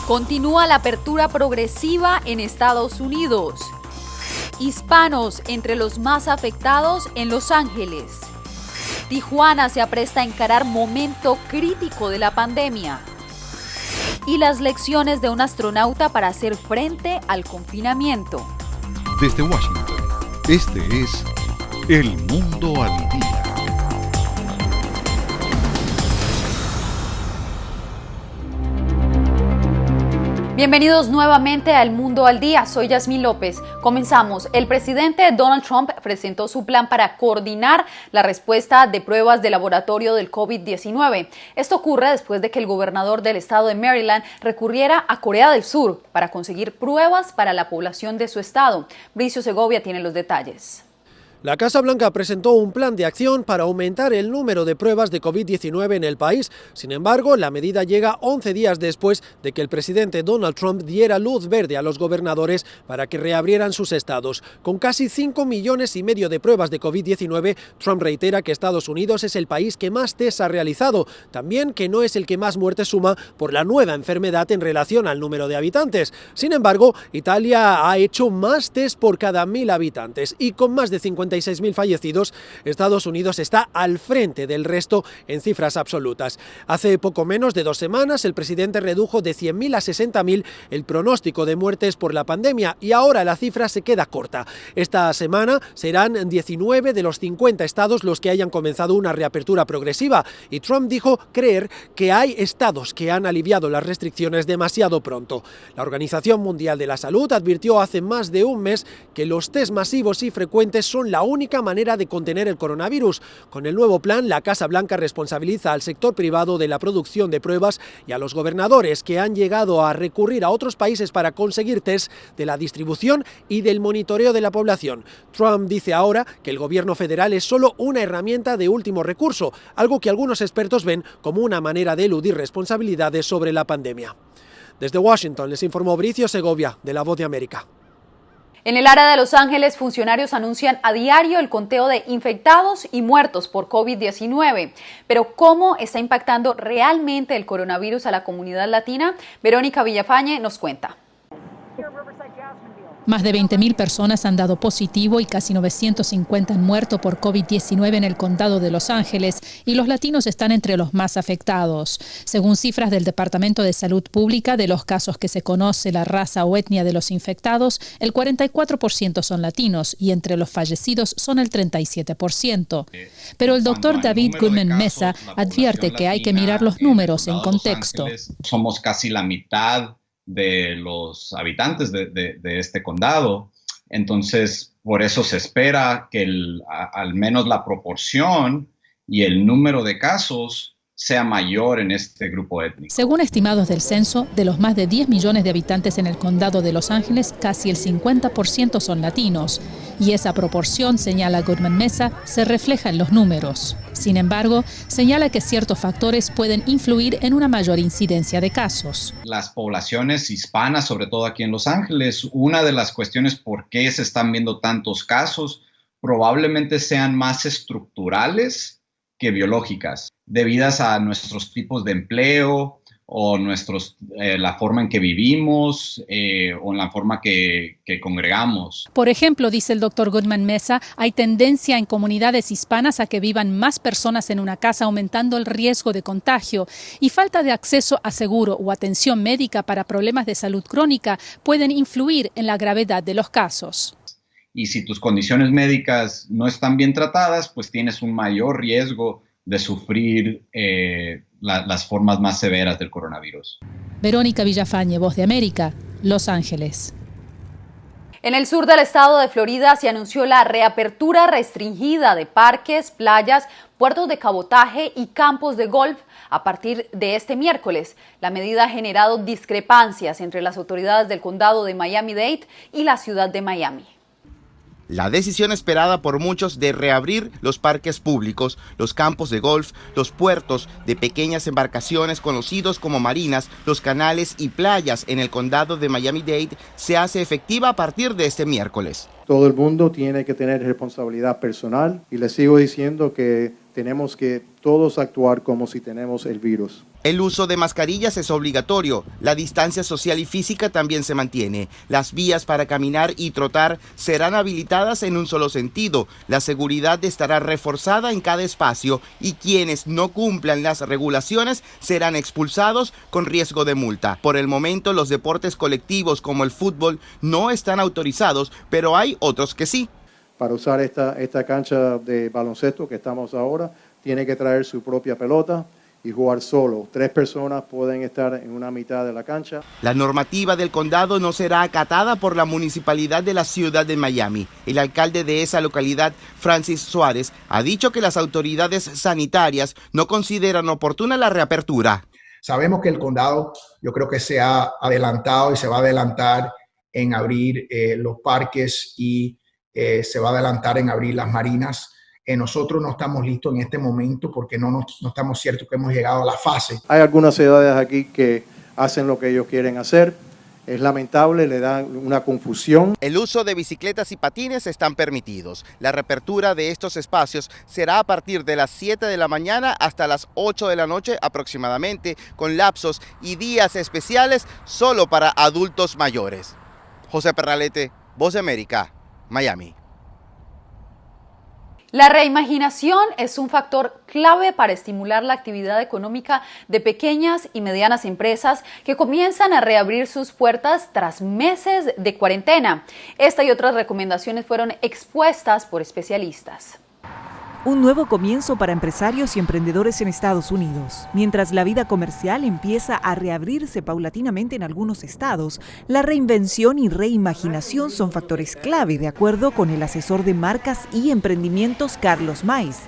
Continúa la apertura progresiva en Estados Unidos. Hispanos entre los más afectados en Los Ángeles. Tijuana se apresta a encarar momento crítico de la pandemia. Y las lecciones de un astronauta para hacer frente al confinamiento. Desde Washington, este es El Mundo al Día. Bienvenidos nuevamente a El Mundo al Día, soy Yasmín López. Comenzamos. El presidente Donald Trump presentó su plan para coordinar la respuesta de pruebas de laboratorio del COVID-19. Esto ocurre después de que el gobernador del estado de Maryland recurriera a Corea del Sur para conseguir pruebas para la población de su estado. Bricio Segovia tiene los detalles. La Casa Blanca presentó un plan de acción para aumentar el número de pruebas de COVID-19 en el país. Sin embargo, la medida llega 11 días después de que el presidente Donald Trump diera luz verde a los gobernadores para que reabrieran sus estados. Con casi 5,5 millones de pruebas de COVID-19, Trump reitera que Estados Unidos es el país que más test ha realizado. También que no es el que más muertes suma por la nueva enfermedad en relación al número de habitantes. Sin embargo, Italia ha hecho más test por cada 1.000 habitantes y con más de 56.000 fallecidos, Estados Unidos está al frente del resto en cifras absolutas. Hace poco menos de 2 semanas, el presidente redujo de 100.000 a 60.000 el pronóstico de muertes por la pandemia y ahora la cifra se queda corta. Esta semana serán 19 de los 50 estados los que hayan comenzado una reapertura progresiva y Trump dijo creer que hay estados que han aliviado las restricciones demasiado pronto. La Organización Mundial de la Salud advirtió hace más de un mes que los test masivos y frecuentes son la única manera de contener el coronavirus. Con el nuevo plan, la Casa Blanca responsabiliza al sector privado de la producción de pruebas y a los gobernadores que han llegado a recurrir a otros países para conseguir test de la distribución y del monitoreo de la población. Trump dice ahora que el gobierno federal es solo una herramienta de último recurso, algo que algunos expertos ven como una manera de eludir responsabilidades sobre la pandemia. Desde Washington les informó Bricio Segovia, de La Voz de América. En el área de Los Ángeles, funcionarios anuncian a diario el conteo de infectados y muertos por COVID-19. Pero ¿cómo está impactando realmente el coronavirus a la comunidad latina? Verónica Villafañe nos cuenta. Más de 20.000 personas han dado positivo y casi 950 han muerto por COVID-19 en el condado de Los Ángeles y los latinos están entre los más afectados. Según cifras del Departamento de Salud Pública, de los casos que se conoce la raza o etnia de los infectados, el 44% son latinos y entre los fallecidos son el 37%. Pero el doctor David Goodman Mesa advierte que hay que mirar los números en contexto. Somos casi la mitad de los habitantes de este condado, entonces por eso se espera que al menos la proporción y el número de casos sea mayor en este grupo étnico. Según estimados del censo, de los más de 10 millones de habitantes en el condado de Los Ángeles, casi el 50% son latinos, y esa proporción, señala Goodman Mesa, se refleja en los números. Sin embargo, señala que ciertos factores pueden influir en una mayor incidencia de casos. Las poblaciones hispanas, sobre todo aquí en Los Ángeles, una de las cuestiones por qué se están viendo tantos casos probablemente sean más estructurales que biológicas, debidas a nuestros tipos de empleo o la forma en que vivimos o en la forma que congregamos. Por ejemplo, dice el doctor Goodman Mesa, hay tendencia en comunidades hispanas a que vivan más personas en una casa, aumentando el riesgo de contagio, y falta de acceso a seguro o atención médica para problemas de salud crónica pueden influir en la gravedad de los casos. Y si tus condiciones médicas no están bien tratadas, pues tienes un mayor riesgo de sufrir las formas más severas del coronavirus. Verónica Villafañe, Voz de América, Los Ángeles. En el sur del estado de Florida se anunció la reapertura restringida de parques, playas, puertos de cabotaje y campos de golf a partir de este miércoles. La medida ha generado discrepancias entre las autoridades del condado de Miami-Dade y la ciudad de Miami. La decisión esperada por muchos de reabrir los parques públicos, los campos de golf, los puertos de pequeñas embarcaciones conocidos como marinas, los canales y playas en el condado de Miami-Dade se hace efectiva a partir de este miércoles. Todo el mundo tiene que tener responsabilidad personal y les sigo diciendo que tenemos que todos actuar como si tenemos el virus. El uso de mascarillas es obligatorio, la distancia social y física también se mantiene. Las vías para caminar y trotar serán habilitadas en un solo sentido. La seguridad estará reforzada en cada espacio y quienes no cumplan las regulaciones serán expulsados con riesgo de multa. Por el momento, los deportes colectivos como el fútbol no están autorizados, pero hay otros que sí. Para usar esta cancha de baloncesto que estamos ahora, tiene que traer su propia pelota y jugar solo. 3 personas pueden estar en una mitad de la cancha. La normativa del condado no será acatada por la municipalidad de la ciudad de Miami. El alcalde de esa localidad, Francis Suárez, ha dicho que las autoridades sanitarias no consideran oportuna la reapertura. Sabemos que el condado, yo creo que se ha adelantado y se va a adelantar en abrir los parques y se va a adelantar en abrir las marinas. Nosotros no estamos listos en este momento porque no estamos ciertos que hemos llegado a la fase. Hay algunas ciudades aquí que hacen lo que ellos quieren hacer. Es lamentable, le dan una confusión. El uso de bicicletas y patines están permitidos. La reapertura de estos espacios será a partir de las 7 de la mañana hasta las 8 de la noche aproximadamente, con lapsos y días especiales solo para adultos mayores. José Perralete, Voz de América, Miami. La reimaginación es un factor clave para estimular la actividad económica de pequeñas y medianas empresas que comienzan a reabrir sus puertas tras meses de cuarentena. Esta y otras recomendaciones fueron expuestas por especialistas. Un nuevo comienzo para empresarios y emprendedores en Estados Unidos. Mientras la vida comercial empieza a reabrirse paulatinamente en algunos estados, la reinvención y reimaginación son factores clave, de acuerdo con el asesor de marcas y emprendimientos Carlos Maiz.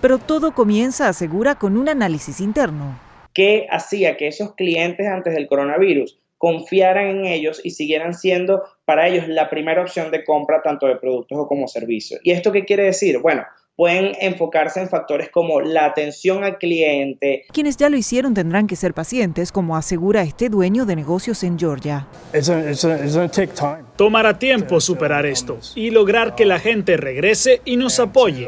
Pero todo comienza, asegura, con un análisis interno. ¿Qué hacía que esos clientes antes del coronavirus confiaran en ellos y siguieran siendo para ellos la primera opción de compra tanto de productos o como servicios? ¿Y esto qué quiere decir? Bueno, pueden enfocarse en factores como la atención al cliente. Quienes ya lo hicieron tendrán que ser pacientes, como asegura este dueño de negocios en Georgia. Tomará tiempo superar esto y lograr que la gente regrese y nos apoye.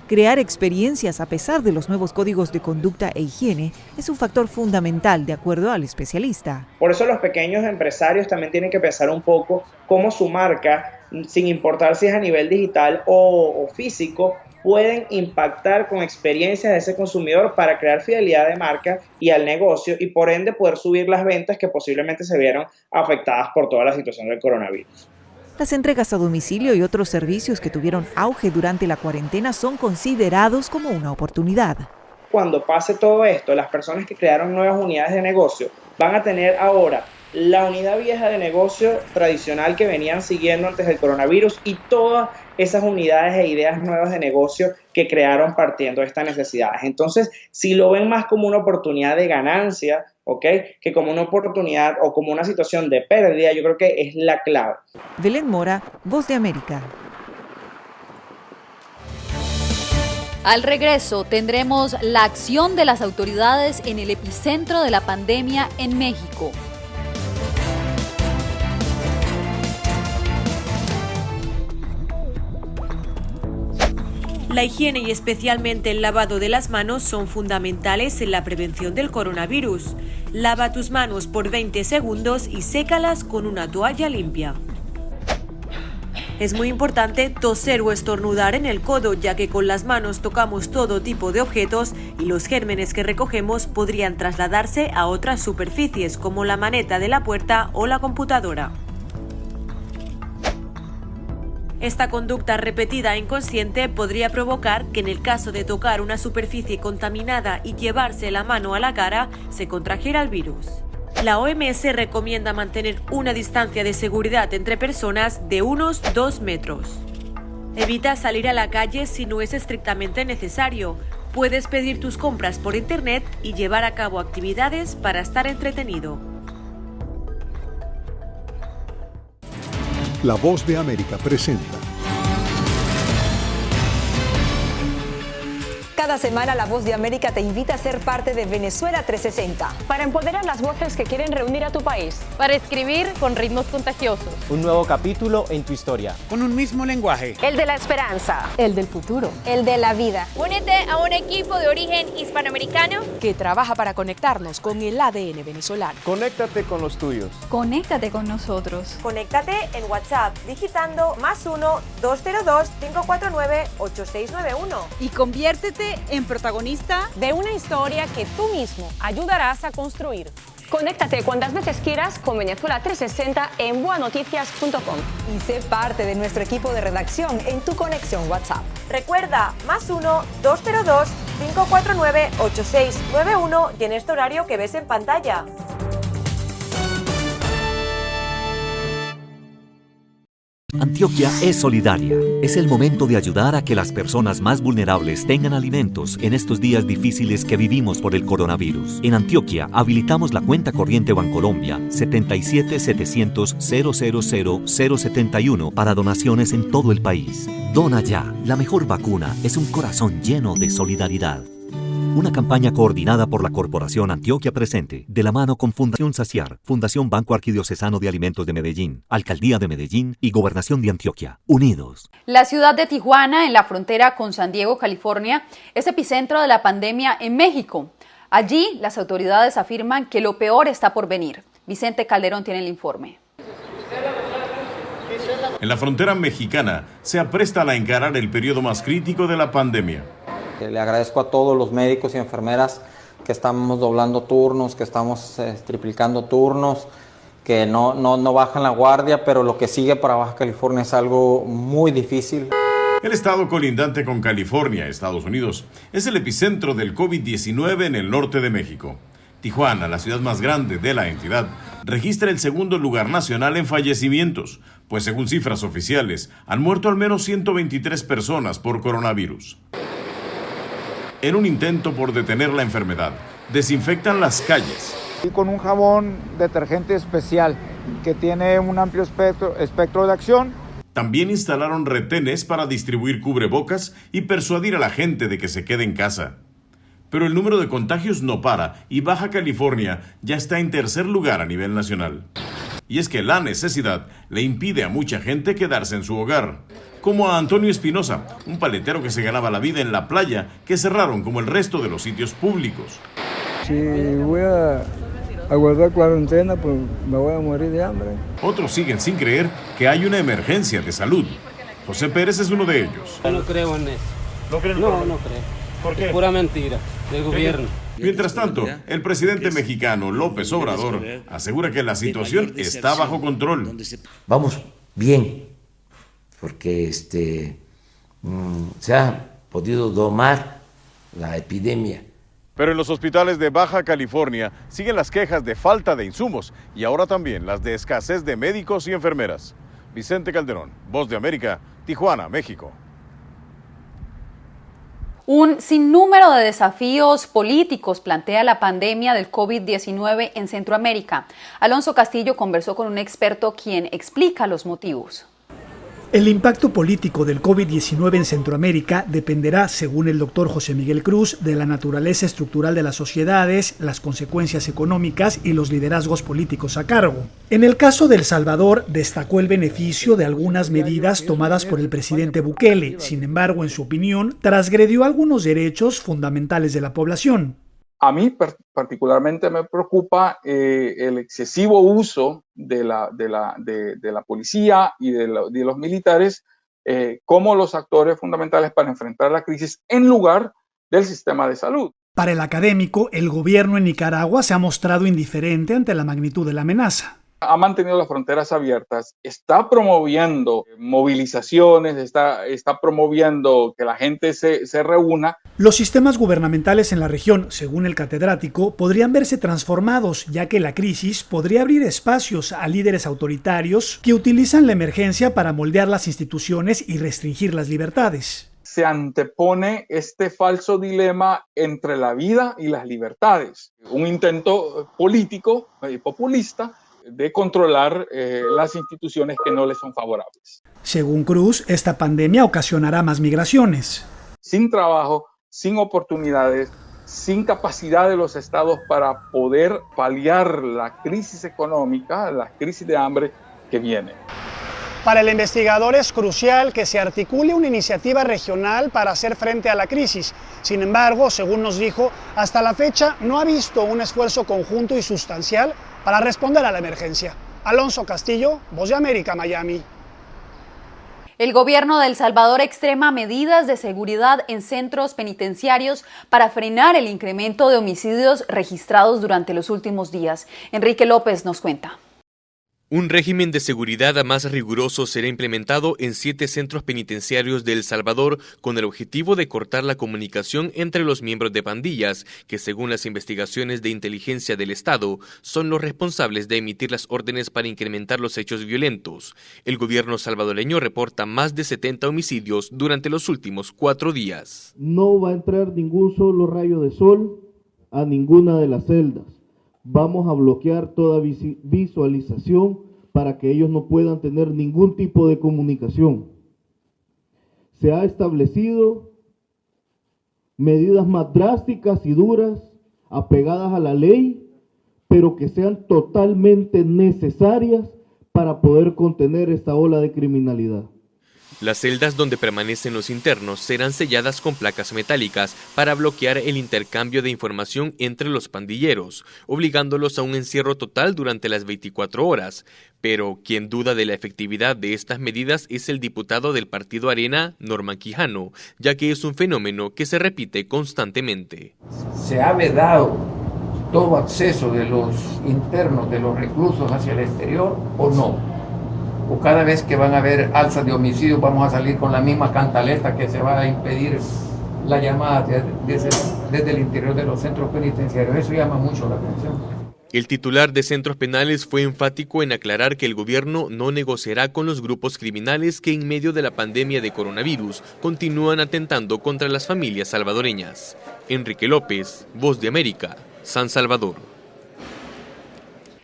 Crear experiencias a pesar de los nuevos códigos de conducta e higiene es un factor fundamental, de acuerdo al especialista. Por eso los pequeños empresarios también tienen que pensar un poco cómo su marca, sin importar si es a nivel digital o físico, pueden impactar con experiencias de ese consumidor para crear fidelidad de marca y al negocio y por ende poder subir las ventas que posiblemente se vieron afectadas por toda la situación del coronavirus. Las entregas a domicilio y otros servicios que tuvieron auge durante la cuarentena son considerados como una oportunidad. Cuando pase todo esto, las personas que crearon nuevas unidades de negocio van a tener ahora la unidad vieja de negocio tradicional que venían siguiendo antes del coronavirus y todas esas unidades e ideas nuevas de negocio que crearon partiendo de estas necesidades. Entonces, si lo ven más como una oportunidad de ganancia, que como una oportunidad o como una situación de pérdida, yo creo que es la clave. Belén Mora, Voz de América. Al regreso tendremos la acción de las autoridades en el epicentro de la pandemia en México. La higiene y especialmente el lavado de las manos son fundamentales en la prevención del coronavirus. Lava tus manos por 20 segundos y sécalas con una toalla limpia. Es muy importante toser o estornudar en el codo, ya que con las manos tocamos todo tipo de objetos y los gérmenes que recogemos podrían trasladarse a otras superficies como la maneta de la puerta o la computadora. Esta conducta repetida e inconsciente podría provocar que en el caso de tocar una superficie contaminada y llevarse la mano a la cara, se contrajera el virus. La OMS recomienda mantener una distancia de seguridad entre personas de unos 2 metros. Evita salir a la calle si no es estrictamente necesario. Puedes pedir tus compras por internet y llevar a cabo actividades para estar entretenido. La Voz de América presenta. Cada Cada semana La Voz de América te invita a ser parte de Venezuela 360. Para empoderar las voces que quieren reunir a tu país. Para escribir con ritmos contagiosos. Un nuevo capítulo en tu historia. Con un mismo lenguaje. El de la esperanza. El del futuro. El de la vida. Únete a un equipo de origen hispanoamericano que trabaja para conectarnos con el ADN venezolano. Conéctate con los tuyos. Conéctate con nosotros. Conéctate en WhatsApp digitando +1 202 549 8691 y conviértete en protagonista de una historia que tú mismo ayudarás a construir. Conéctate cuantas veces quieras con Venezuela 360 en boanoticias.com y sé parte de nuestro equipo de redacción en tu conexión WhatsApp. Recuerda, +1 202 549 8691 y en este horario que ves en pantalla. Antioquia es solidaria. Es el momento de ayudar a que las personas más vulnerables tengan alimentos en estos días difíciles que vivimos por el coronavirus. En Antioquia habilitamos la cuenta corriente Bancolombia 77-700-000-071 para donaciones en todo el país. Dona ya. La mejor vacuna es un corazón lleno de solidaridad. Una campaña coordinada por la Corporación Antioquia Presente, de la mano con Fundación Saciar, Fundación Banco Arquidiocesano de Alimentos de Medellín, Alcaldía de Medellín y Gobernación de Antioquia, unidos. La ciudad de Tijuana, en la frontera con San Diego, California, es epicentro de la pandemia en México. Allí, las autoridades afirman que lo peor está por venir. Vicente Calderón tiene el informe. En la frontera mexicana se aprestan a encarar el periodo más crítico de la pandemia. Le agradezco a todos los médicos y enfermeras que estamos doblando turnos, que estamos triplicando turnos, que no bajan la guardia, pero lo que sigue para Baja California es algo muy difícil. El estado colindante con California, Estados Unidos, es el epicentro del COVID-19 en el norte de México. Tijuana, la ciudad más grande de la entidad, registra el segundo lugar nacional en fallecimientos, pues según cifras oficiales, han muerto al menos 123 personas por coronavirus. En un intento por detener la enfermedad, desinfectan las calles. Y con un jabón detergente especial que tiene un amplio espectro de acción. También instalaron retenes para distribuir cubrebocas y persuadir a la gente de que se quede en casa. Pero el número de contagios no para y Baja California ya está en tercer lugar a nivel nacional. Y es que la necesidad le impide a mucha gente quedarse en su hogar. Como a Antonio Espinosa, un paletero que se ganaba la vida en la playa, que cerraron como el resto de los sitios públicos. Si voy a guardar cuarentena, pues me voy a morir de hambre. Otros siguen sin creer que hay una emergencia de salud. José Pérez es uno de ellos. Yo no creo en eso. ¿No creen? No creo. ¿Por qué? Es pura mentira del gobierno. Mientras tanto, el presidente mexicano López Obrador asegura que la situación está bajo control. Vamos bien, porque se ha podido domar la epidemia. Pero en los hospitales de Baja California siguen las quejas de falta de insumos y ahora también las de escasez de médicos y enfermeras. Vicente Calderón, Voz de América, Tijuana, México. Un sinnúmero de desafíos políticos plantea la pandemia del COVID-19 en Centroamérica. Alonso Castillo conversó con un experto quien explica los motivos. El impacto político del COVID-19 en Centroamérica dependerá, según el doctor José Miguel Cruz, de la naturaleza estructural de las sociedades, las consecuencias económicas y los liderazgos políticos a cargo. En el caso de El Salvador, destacó el beneficio de algunas medidas tomadas por el presidente Bukele. Sin embargo, en su opinión, transgredió algunos derechos fundamentales de la población. A mí particularmente me preocupa el excesivo uso de la policía y de los militares como los actores fundamentales para enfrentar la crisis en lugar del sistema de salud. Para el académico, el gobierno en Nicaragua se ha mostrado indiferente ante la magnitud de la amenaza. Ha mantenido las fronteras abiertas, está promoviendo movilizaciones, está promoviendo que la gente se reúna. Los sistemas gubernamentales en la región, según el catedrático, podrían verse transformados, ya que la crisis podría abrir espacios a líderes autoritarios que utilizan la emergencia para moldear las instituciones y restringir las libertades. Se antepone este falso dilema entre la vida y las libertades, un intento político y populista de controlar las instituciones que no les son favorables. Según Cruz, esta pandemia ocasionará más migraciones. Sin trabajo, sin oportunidades, sin capacidad de los estados para poder paliar la crisis económica, la crisis de hambre que viene. Para el investigador es crucial que se articule una iniciativa regional para hacer frente a la crisis. Sin embargo, según nos dijo, hasta la fecha no ha visto un esfuerzo conjunto y sustancial para responder a la emergencia. Alonso Castillo, Voz de América, Miami. El gobierno de El Salvador extrema medidas de seguridad en centros penitenciarios para frenar el incremento de homicidios registrados durante los últimos días. Enrique López nos cuenta. Un régimen de seguridad más riguroso será implementado en 7 centros penitenciarios de El Salvador con el objetivo de cortar la comunicación entre los miembros de pandillas, que según las investigaciones de inteligencia del Estado, son los responsables de emitir las órdenes para incrementar los hechos violentos. El gobierno salvadoreño reporta más de 70 homicidios durante los últimos 4 días. No va a entrar ningún solo rayo de sol a ninguna de las celdas. Vamos a bloquear toda visualización para que ellos no puedan tener ningún tipo de comunicación. Se ha establecido medidas más drásticas y duras, apegadas a la ley, pero que sean totalmente necesarias para poder contener esta ola de criminalidad. Las celdas donde permanecen los internos serán selladas con placas metálicas para bloquear el intercambio de información entre los pandilleros, obligándolos a un encierro total durante las 24 horas. Pero quien duda de la efectividad de estas medidas es el diputado del Partido Arena, Norman Quijano, ya que es un fenómeno que se repite constantemente. Se ha vedado todo acceso de los internos, de los reclusos hacia el exterior, ¿o no? O cada vez que van a haber alzas de homicidios vamos a salir con la misma cantaleta que se va a impedir la llamada desde el interior de los centros penitenciarios. Eso llama mucho la atención. El titular de centros penales fue enfático en aclarar que el gobierno no negociará con los grupos criminales que en medio de la pandemia de coronavirus continúan atentando contra las familias salvadoreñas. Enrique López, Voz de América, San Salvador.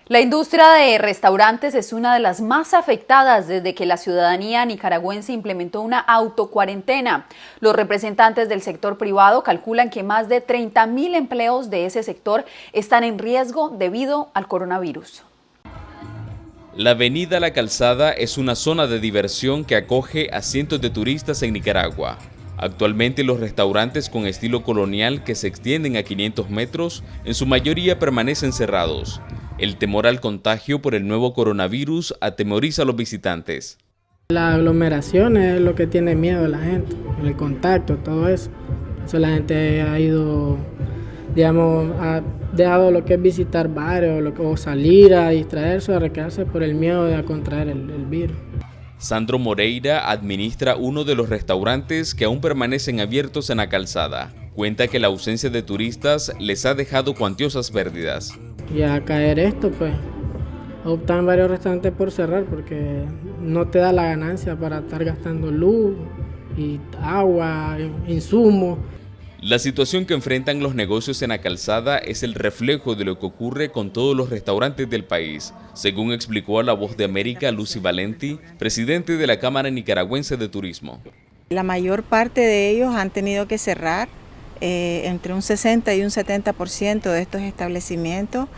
La industria de restaurantes es una de las más afectadas desde que la ciudadanía nicaragüense implementó una autocuarentena. Los representantes del sector privado calculan que más de 30.000 empleos de ese sector están en riesgo debido al coronavirus. La avenida La Calzada es una zona de diversión que acoge a cientos de turistas en Nicaragua. Actualmente los restaurantes con estilo colonial que se extienden a 500 metros en su mayoría permanecen cerrados. El temor al contagio por el nuevo coronavirus atemoriza a los visitantes. La aglomeración es lo que tiene miedo la gente, el contacto, todo eso. Eso la gente ha ido, digamos, ha dejado lo que es visitar bares o salir a distraerse o a recrearse por el miedo de contraer el virus. Sandro Moreira administra uno de los restaurantes que aún permanecen abiertos en La Calzada. Cuenta que la ausencia de turistas les ha dejado cuantiosas pérdidas. Y a caer esto, pues, optan varios restaurantes por cerrar porque no te da la ganancia para estar gastando luz y agua, insumos. La situación que enfrentan los negocios en La Calzada es el reflejo de lo que ocurre con todos los restaurantes del país, según explicó a La Voz de América Lucy Valenti, presidente de la Cámara Nicaragüense de Turismo. La mayor parte de ellos han tenido que cerrar. Entre un 60 y un 70% de estos establecimientos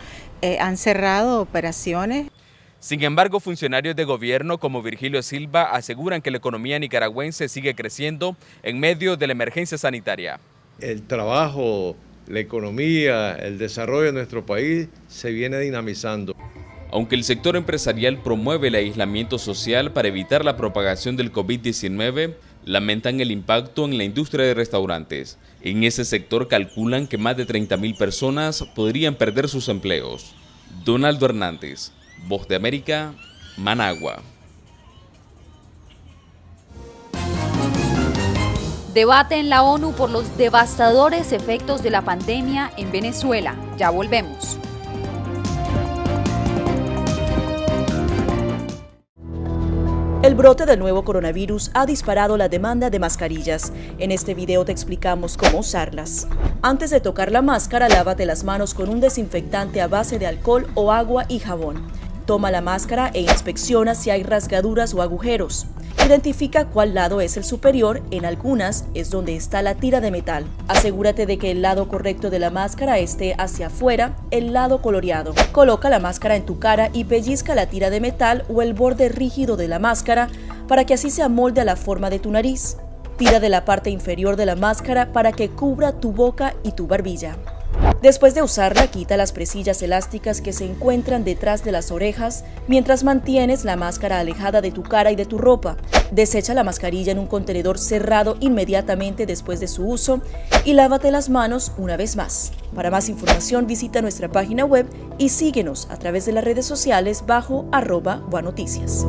han cerrado operaciones. Sin embargo, funcionarios de gobierno como Virgilio Silva aseguran que la economía nicaragüense sigue creciendo en medio de la emergencia sanitaria. El trabajo, la economía, el desarrollo de nuestro país se viene dinamizando. Aunque el sector empresarial promueve el aislamiento social para evitar la propagación del COVID-19, lamentan el impacto en la industria de restaurantes. En ese sector calculan que más de 30.000 personas podrían perder sus empleos. Donaldo Hernández, Voz de América, Managua. Debate en la ONU por los devastadores efectos de la pandemia en Venezuela. Ya volvemos. El brote del nuevo coronavirus ha disparado la demanda de mascarillas. En este video te explicamos cómo usarlas. Antes de tocar la máscara, lávate las manos con un desinfectante a base de alcohol o agua y jabón. Toma la máscara e inspecciona si hay rasgaduras o agujeros. Identifica cuál lado es el superior, en algunas es donde está la tira de metal. Asegúrate de que el lado correcto de la máscara esté hacia afuera, el lado coloreado. Coloca la máscara en tu cara y pellizca la tira de metal o el borde rígido de la máscara para que así se amolde a la forma de tu nariz. Tira de la parte inferior de la máscara para que cubra tu boca y tu barbilla. Después de usarla, quita las presillas elásticas que se encuentran detrás de las orejas mientras mantienes la máscara alejada de tu cara y de tu ropa. Desecha la mascarilla en un contenedor cerrado inmediatamente después de su uso y lávate las manos una vez más. Para más información visita nuestra página web y síguenos a través de las redes sociales bajo @boanoticias.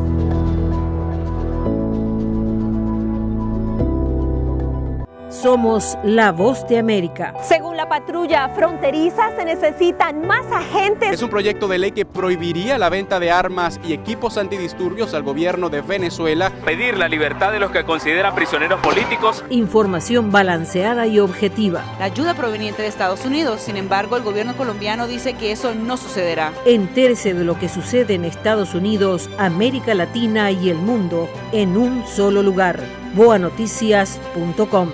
Somos la voz de América. Según la patrulla fronteriza, se necesitan más agentes. Es un proyecto de ley que prohibiría la venta de armas y equipos antidisturbios al gobierno de Venezuela. Pedir la libertad de los que considera prisioneros políticos. Información balanceada y objetiva. La ayuda proveniente de Estados Unidos, sin embargo, el gobierno colombiano dice que eso no sucederá. Entérese de lo que sucede en Estados Unidos, América Latina y el mundo en un solo lugar. boanoticias.com.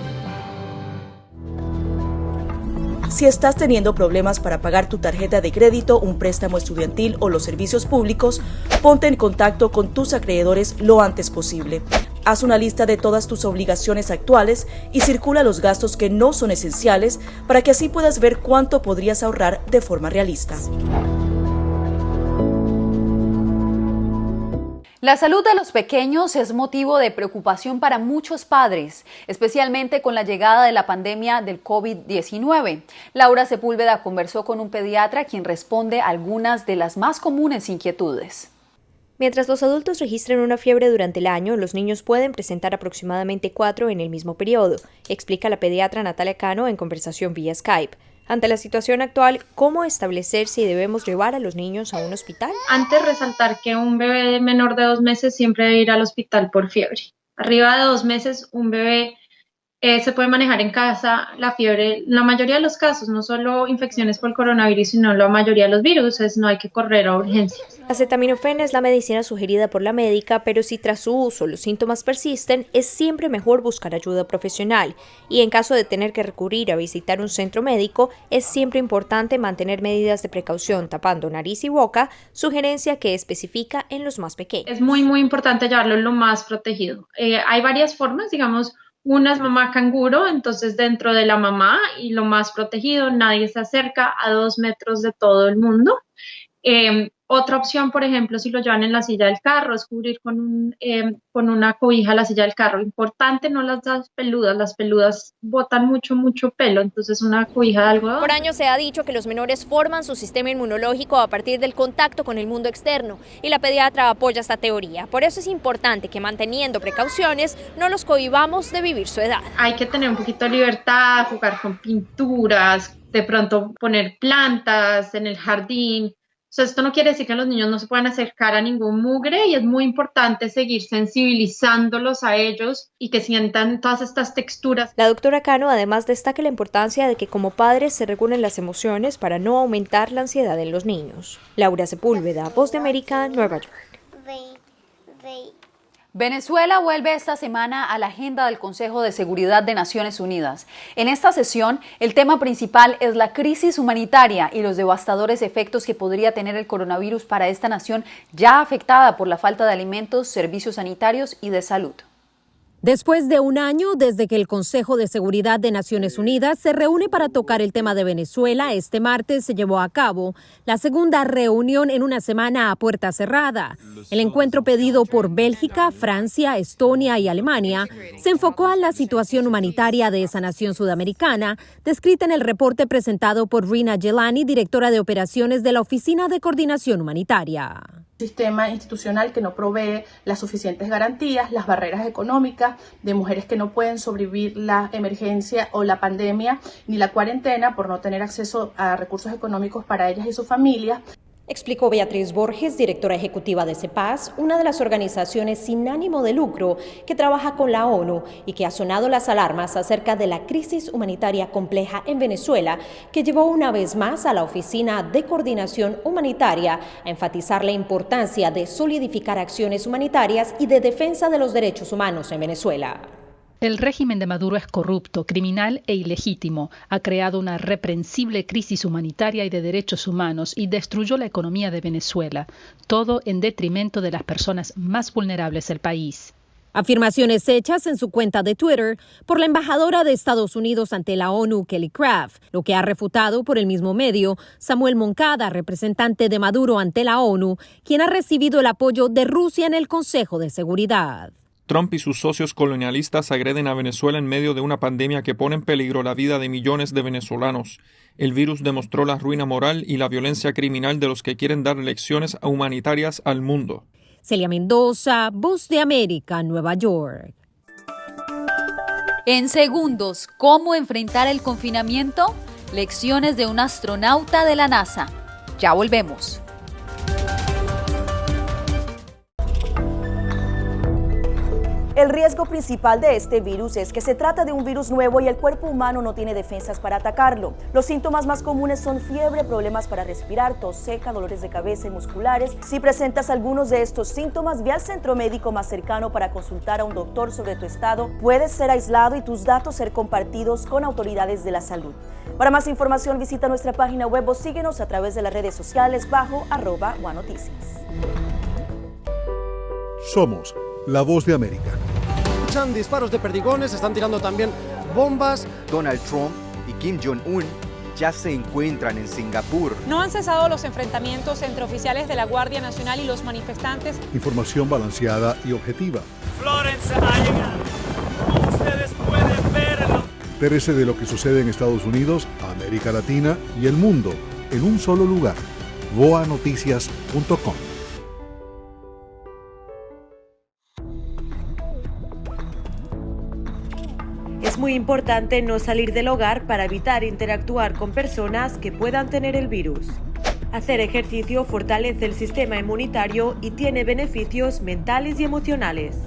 Si estás teniendo problemas para pagar tu tarjeta de crédito, un préstamo estudiantil o los servicios públicos, ponte en contacto con tus acreedores lo antes posible. Haz una lista de todas tus obligaciones actuales y circula los gastos que no son esenciales para que así puedas ver cuánto podrías ahorrar de forma realista. La salud de los pequeños es motivo de preocupación para muchos padres, especialmente con la llegada de la pandemia del COVID-19. Laura Sepúlveda conversó con un pediatra quien responde a algunas de las más comunes inquietudes. Mientras los adultos registran una fiebre durante el año, los niños pueden presentar aproximadamente 4 en el mismo periodo, explica la pediatra Natalia Cano en conversación vía Skype. Ante la situación actual, ¿cómo establecer si debemos llevar a los niños a un hospital? Antes resaltar que un bebé menor de 2 meses siempre debe ir al hospital por fiebre. Arriba de 2 meses, un bebé se puede manejar en casa la fiebre. La mayoría de los casos, no solo infecciones por coronavirus, sino la mayoría de los virus, no hay que correr a urgencias. Acetaminofén es la medicina sugerida por la médica, pero si tras su uso los síntomas persisten, es siempre mejor buscar ayuda profesional. Y en caso de tener que recurrir a visitar un centro médico, es siempre importante mantener medidas de precaución tapando nariz y boca, sugerencia que especifica en los más pequeños. Es muy importante llevarlo lo más protegido. Hay varias formas, digamos. Una es mamá canguro, entonces dentro de la mamá y lo más protegido, nadie se acerca a 2 metros de todo el mundo. Otra opción, por ejemplo, si lo llevan en la silla del carro, es cubrir con una cobija la silla del carro. Importante, no las peludas botan mucho pelo, entonces una cobija de algodón. Por años se ha dicho que los menores forman su sistema inmunológico a partir del contacto con el mundo externo y la pediatra apoya esta teoría. Por eso es importante que manteniendo precauciones no los cohibamos de vivir su edad. Hay que tener un poquito de libertad, jugar con pinturas, de pronto poner plantas en el jardín. O sea, esto no quiere decir que los niños no se puedan acercar a ningún mugre y es muy importante seguir sensibilizándolos a ellos y que sientan todas estas texturas. La doctora Cano además destaca la importancia de que como padres se regulen las emociones para no aumentar la ansiedad en los niños. Laura Sepúlveda, Voz de América, Nueva York. Venezuela vuelve esta semana a la agenda del Consejo de Seguridad de Naciones Unidas. En esta sesión, el tema principal es la crisis humanitaria y los devastadores efectos que podría tener el coronavirus para esta nación ya afectada por la falta de alimentos, servicios sanitarios y de salud. Después de un año desde que el Consejo de Seguridad de Naciones Unidas se reúne para tocar el tema de Venezuela, este martes se llevó a cabo la segunda reunión en una semana a puerta cerrada. El encuentro pedido por Bélgica, Francia, Estonia y Alemania se enfocó en la situación humanitaria de esa nación sudamericana, descrita en el reporte presentado por Rina Jelani, directora de operaciones de la Oficina de Coordinación Humanitaria. Sistema institucional que no provee las suficientes garantías, las barreras económicas de mujeres que no pueden sobrevivir la emergencia o la pandemia ni la cuarentena por no tener acceso a recursos económicos para ellas y sus familias. Explicó Beatriz Borges, directora ejecutiva de CEPAS, una de las organizaciones sin ánimo de lucro que trabaja con la ONU y que ha sonado las alarmas acerca de la crisis humanitaria compleja en Venezuela, que llevó una vez más a la Oficina de Coordinación Humanitaria a enfatizar la importancia de solidificar acciones humanitarias y de defensa de los derechos humanos en Venezuela. El régimen de Maduro es corrupto, criminal e ilegítimo. Ha creado una reprensible crisis humanitaria y de derechos humanos y destruyó la economía de Venezuela, todo en detrimento de las personas más vulnerables del país. Afirmaciones hechas en su cuenta de Twitter por la embajadora de Estados Unidos ante la ONU, Kelly Craft, lo que ha refutado por el mismo medio Samuel Moncada, representante de Maduro ante la ONU, quien ha recibido el apoyo de Rusia en el Consejo de Seguridad. Trump y sus socios colonialistas agreden a Venezuela en medio de una pandemia que pone en peligro la vida de millones de venezolanos. El virus demostró la ruina moral y la violencia criminal de los que quieren dar lecciones humanitarias al mundo. Celia Mendoza, Voz de América, Nueva York. En segundos, ¿cómo enfrentar el confinamiento? Lecciones de un astronauta de la NASA. Ya volvemos. El riesgo principal de este virus es que se trata de un virus nuevo y el cuerpo humano no tiene defensas para atacarlo. Los síntomas más comunes son fiebre, problemas para respirar, tos seca, dolores de cabeza y musculares. Si presentas algunos de estos síntomas, ve al centro médico más cercano para consultar a un doctor sobre tu estado. Puedes ser aislado y tus datos ser compartidos con autoridades de la salud. Para más información, visita nuestra página web o síguenos a través de las redes sociales bajo @OneNoticias. Somos la Voz de América. Escuchan disparos de perdigones, están tirando también bombas. Donald Trump y Kim Jong-un ya se encuentran en Singapur. No han cesado los enfrentamientos entre oficiales de la Guardia Nacional y los manifestantes. Información balanceada y objetiva. Florence ha llegado. Como ustedes pueden verlo. Entérese de lo que sucede en Estados Unidos, América Latina y el mundo en un solo lugar. voanoticias.com. Es muy importante no salir del hogar para evitar interactuar con personas que puedan tener el virus. Hacer ejercicio fortalece el sistema inmunitario y tiene beneficios mentales y emocionales.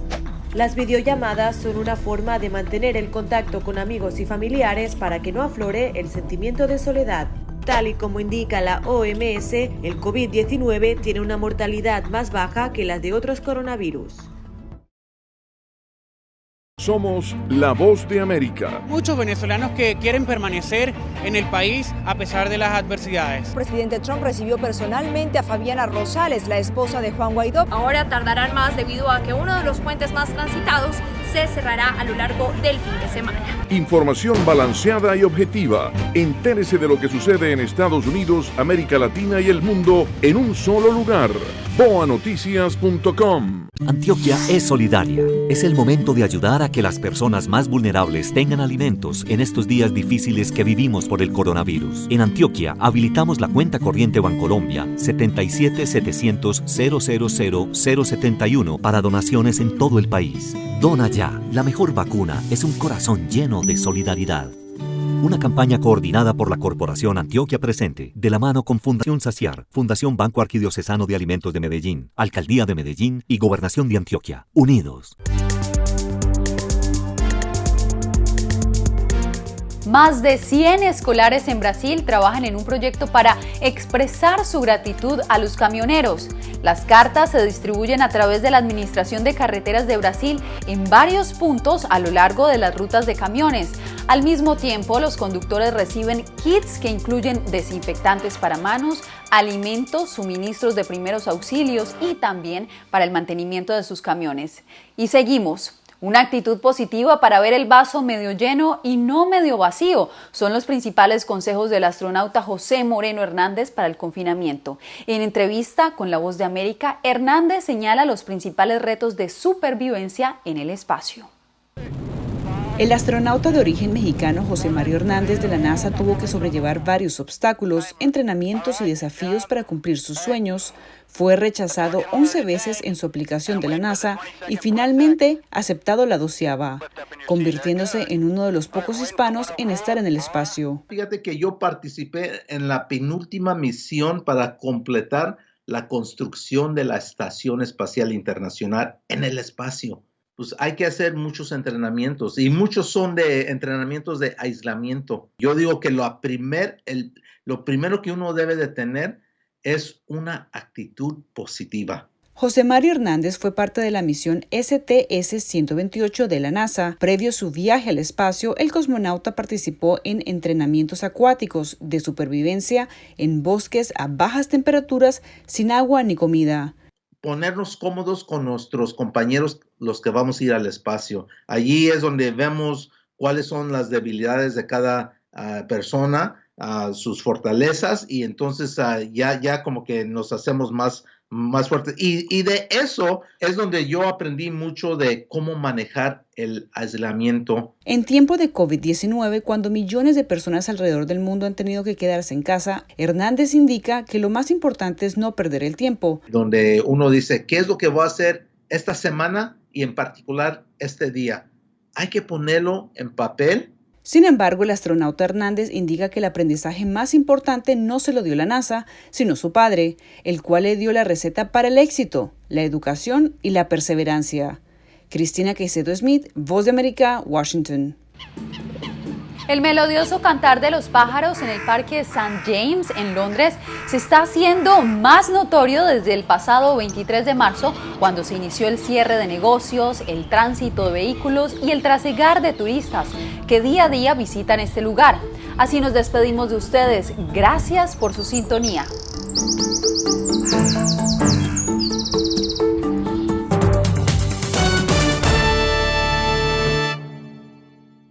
Las videollamadas son una forma de mantener el contacto con amigos y familiares para que no aflore el sentimiento de soledad. Tal y como indica la OMS, el COVID-19 tiene una mortalidad más baja que las de otros coronavirus. Somos la Voz de América. Muchos venezolanos que quieren permanecer en el país a pesar de las adversidades. El presidente Trump recibió personalmente a Fabiana Rosales, la esposa de Juan Guaidó. Ahora tardarán más debido a que uno de los puentes más transitados se cerrará a lo largo del fin de semana. Información balanceada y objetiva. Entérese de lo que sucede en Estados Unidos, América Latina y el mundo en un solo lugar. voanoticias.com. Antioquia es solidaria. Es el momento de ayudar a que las personas más vulnerables tengan alimentos en estos días difíciles que vivimos por el coronavirus. En Antioquia habilitamos la cuenta corriente Bancolombia 77-700-000-071 para donaciones en todo el país. Dona ya. La mejor vacuna es un corazón lleno de solidaridad. Una campaña coordinada por la Corporación Antioquia Presente, de la mano con Fundación Saciar, Fundación Banco Arquidiocesano de Alimentos de Medellín, Alcaldía de Medellín y Gobernación de Antioquia. Unidos. Más de 100 escolares en Brasil trabajan en un proyecto para expresar su gratitud a los camioneros. Las cartas se distribuyen a través de la Administración de Carreteras de Brasil en varios puntos a lo largo de las rutas de camiones. Al mismo tiempo, los conductores reciben kits que incluyen desinfectantes para manos, alimentos, suministros de primeros auxilios y también para el mantenimiento de sus camiones. Y seguimos. Una actitud positiva para ver el vaso medio lleno y no medio vacío son los principales consejos del astronauta José Moreno Hernández para el confinamiento. En entrevista con La Voz de América, Hernández señala los principales retos de supervivencia en el espacio. El astronauta de origen mexicano José Mario Hernández de la NASA tuvo que sobrellevar varios obstáculos, entrenamientos y desafíos para cumplir sus sueños. Fue rechazado 11 veces en su aplicación de la NASA y finalmente aceptado la 12ª, convirtiéndose en uno de los pocos hispanos en estar en el espacio. Fíjate que yo participé en la penúltima misión para completar la construcción de la Estación Espacial Internacional en el espacio. Pues hay que hacer muchos entrenamientos y muchos son de entrenamientos de aislamiento. Yo digo que lo primero que uno debe de tener es una actitud positiva. José Mario Hernández fue parte de la misión STS-128 de la NASA. Previo a su viaje al espacio, el cosmonauta participó en entrenamientos acuáticos de supervivencia en bosques a bajas temperaturas sin agua ni comida. Ponernos cómodos con nuestros compañeros, los que vamos a ir al espacio. Allí es donde vemos cuáles son las debilidades de cada persona, sus fortalezas, y entonces ya como que nos hacemos más fuertes. Y de eso es donde yo aprendí mucho de cómo manejar el aislamiento. En tiempo de COVID-19, cuando millones de personas alrededor del mundo han tenido que quedarse en casa, Hernández indica que lo más importante es no perder el tiempo. Donde uno dice, ¿qué es lo que voy a hacer esta semana y en particular este día? Hay que ponerlo en papel. Sin embargo, el astronauta Hernández indica que el aprendizaje más importante no se lo dio la NASA, sino su padre, el cual le dio la receta para el éxito, la educación y la perseverancia. Cristina Caicedo Smith, Voz de América, Washington. El melodioso cantar de los pájaros en el Parque St. James en Londres se está haciendo más notorio desde el pasado 23 de marzo, cuando se inició el cierre de negocios, el tránsito de vehículos y el trasegar de turistas que día a día visitan este lugar. Así nos despedimos de ustedes. Gracias por su sintonía.